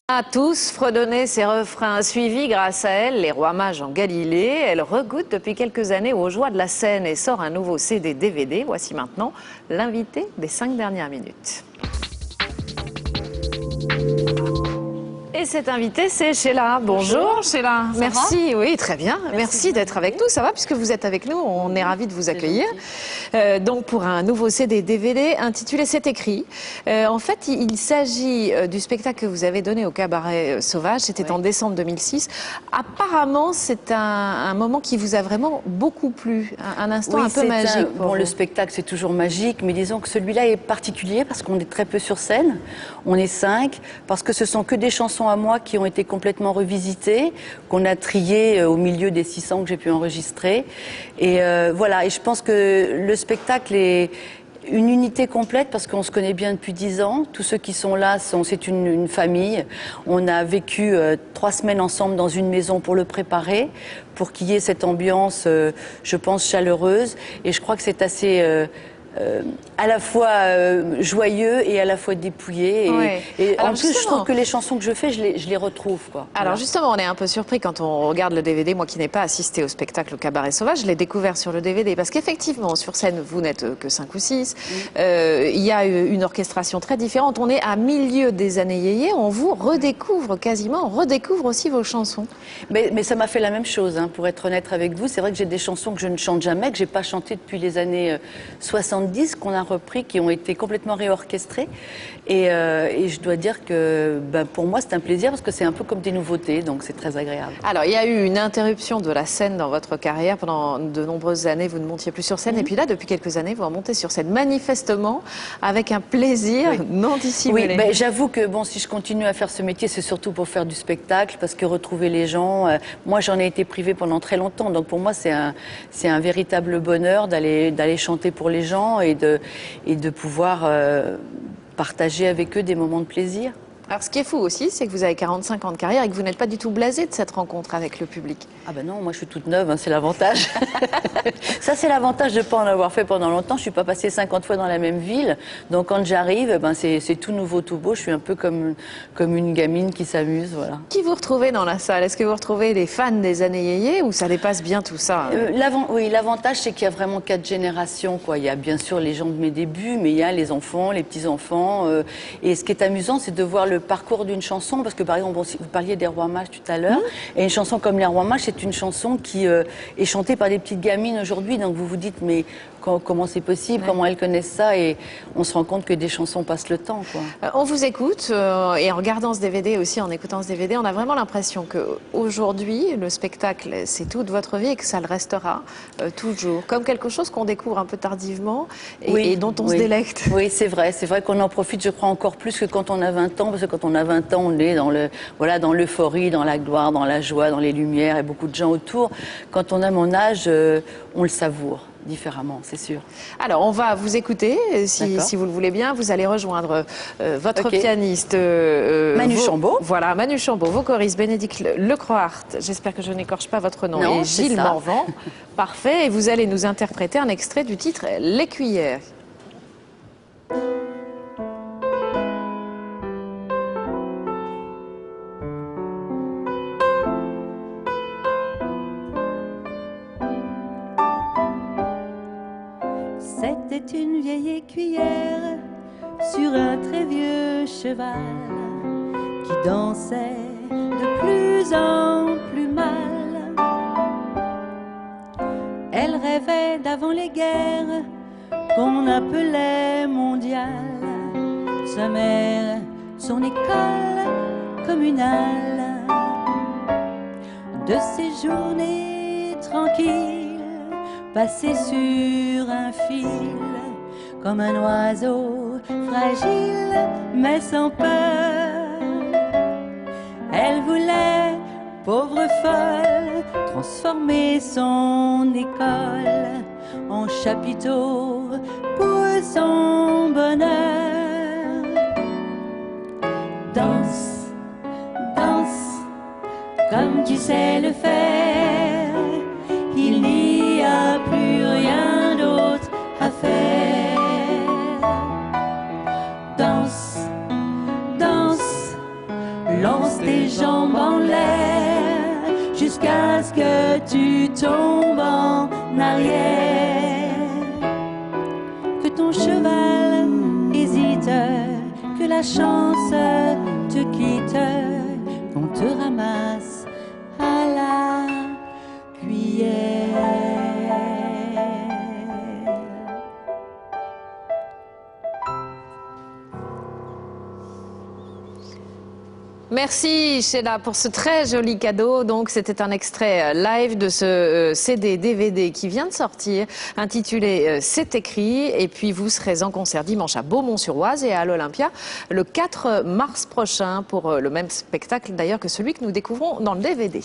A tous fredonné ses refrains suivis grâce à elle, les rois mages en Galilée. Elle regoute depuis quelques années aux joies de la scène et sort un nouveau CD-DVD. Voici maintenant l'invité des 5 dernières minutes. Et cet invité, c'est Sheila. Bonjour Sheila. Merci, oui, très bien. Merci d'être avec nous. Ça va, puisque vous êtes avec nous, on est ravis de vous accueillir. Donc pour un nouveau CD-DVD intitulé C'est écrit. En fait, il s'agit du spectacle que vous avez donné au Cabaret Sauvage. C'était en décembre 2006. Apparemment, c'est un moment qui vous a vraiment beaucoup plu. Un instant un peu magique. Bon, le spectacle, c'est toujours magique, mais disons que celui-là est particulier parce qu'on est très peu sur scène. On est 5, parce que ce sont que des chansons à moi qui ont été complètement revisitées, qu'on a triées au milieu des 600 que j'ai pu enregistrer. Et voilà, et je pense que le spectacle est une unité complète parce qu'on se connaît bien depuis 10 ans. Tous ceux qui sont là, c'est une famille. On a vécu 3 semaines ensemble dans une maison pour le préparer, pour qu'il y ait cette ambiance, je pense, chaleureuse. Et je crois que c'est assez... à la fois joyeux et à la fois dépouillé. Et en plus, je trouve que les chansons que je fais, je les retrouve, quoi. Alors justement, on est un peu surpris quand on regarde le DVD. Moi qui n'ai pas assisté au spectacle au Cabaret Sauvage, je l'ai découvert sur le DVD. Parce qu'effectivement, sur scène, vous n'êtes que 5 ou 6. Il y a une orchestration très différente. On est à milieu des années yéyé. On vous redécouvre quasiment, on redécouvre aussi vos chansons. Mais ça m'a fait la même chose, hein, pour être honnête avec vous. C'est vrai que j'ai des chansons que je ne chante jamais, que j'ai pas chantées depuis les années 70, qu'on a repris, qui ont été complètement réorchestrés. Et je dois dire que pour moi, c'est un plaisir parce que c'est un peu comme des nouveautés, donc c'est très agréable. Alors, il y a eu une interruption de la scène dans votre carrière. Pendant de nombreuses années, vous ne montiez plus sur scène. Et puis là, depuis quelques années, vous remontez sur scène, manifestement, avec un plaisir non dissimulé. Oui, j'avoue que bon, si je continue à faire ce métier, c'est surtout pour faire du spectacle, parce que retrouver les gens, moi j'en ai été privée pendant très longtemps, donc pour moi c'est un véritable bonheur d'aller chanter pour les gens et de pouvoir partager avec eux des moments de plaisir. Alors, ce qui est fou aussi, c'est que vous avez 45 ans de carrière et que vous n'êtes pas du tout blasé de cette rencontre avec le public. Ah ben non, moi je suis toute neuve, hein, c'est l'avantage. Ça, c'est l'avantage de ne pas en avoir fait pendant longtemps. Je ne suis pas passée 50 fois dans la même ville. Donc quand j'arrive, c'est tout nouveau, tout beau. Je suis un peu comme une gamine qui s'amuse, voilà. Qui vous retrouvez dans la salle? Est-ce que vous retrouvez les fans des années yéyé ou ça dépasse bien tout ça? Oui, l'avantage, c'est qu'il y a vraiment 4 générations, quoi. Il y a bien sûr les gens de mes débuts, mais il y a les enfants, les petits-enfants. Et ce qui est amusant, c'est de voir le parcours d'une chanson, parce que par exemple, vous parliez des Rois Mages tout à l'heure, et une chanson comme les Rois Mages, c'est une chanson qui est chantée par des petites gamines aujourd'hui, donc vous vous dites, mais comment c'est possible, comment elles connaissent ça, et on se rend compte que des chansons passent le temps, quoi. On vous écoute, et en regardant ce DVD aussi, en écoutant ce DVD, on a vraiment l'impression qu'aujourd'hui, le spectacle, c'est toute votre vie et que ça le restera toujours, comme quelque chose qu'on découvre un peu tardivement et dont on se délecte. Oui, c'est vrai qu'on en profite, je crois, encore plus que quand on a 20 ans, parce que quand on a 20 ans, on est dans l'euphorie, dans la gloire, dans la joie, dans les lumières et beaucoup de gens autour. Quand on a mon âge, on le savoure différemment, c'est sûr. Alors, on va vous écouter, si vous le voulez bien. Vous allez rejoindre votre pianiste... Manu Chambaud. Voilà, Manu Chambaud, vos choristes, Bénédicte Lecroart, j'espère que je n'écorche pas votre nom, non, et Gilles Morvan. Parfait, et vous allez nous interpréter un extrait du titre « L'Écuyère ». C'était une vieille écuyère sur un très vieux cheval qui dansait de plus en plus mal. Elle rêvait d'avant les guerres qu'on appelait mondiales, sa mère, son école communale, de ces journées tranquilles passé sur un fil, comme un oiseau fragile mais sans peur. Elle voulait, pauvre folle, transformer son école en chapiteau pour son bonheur. Danse, danse, comme tu sais le faire. Il n'y a plus rien d'autre à faire. Danse, danse, lance tes jambes en l'air jusqu'à ce que tu tombes en arrière. Que ton cheval hésite, que la chance te quitte, qu'on te ramasse à la cuillère. Merci Sheila pour ce très joli cadeau. Donc c'était un extrait live de ce CD DVD qui vient de sortir, intitulé C'est écrit. Et puis vous serez en concert dimanche à Beaumont-sur-Oise et à l'Olympia le 4 mars prochain pour le même spectacle d'ailleurs que celui que nous découvrons dans le DVD.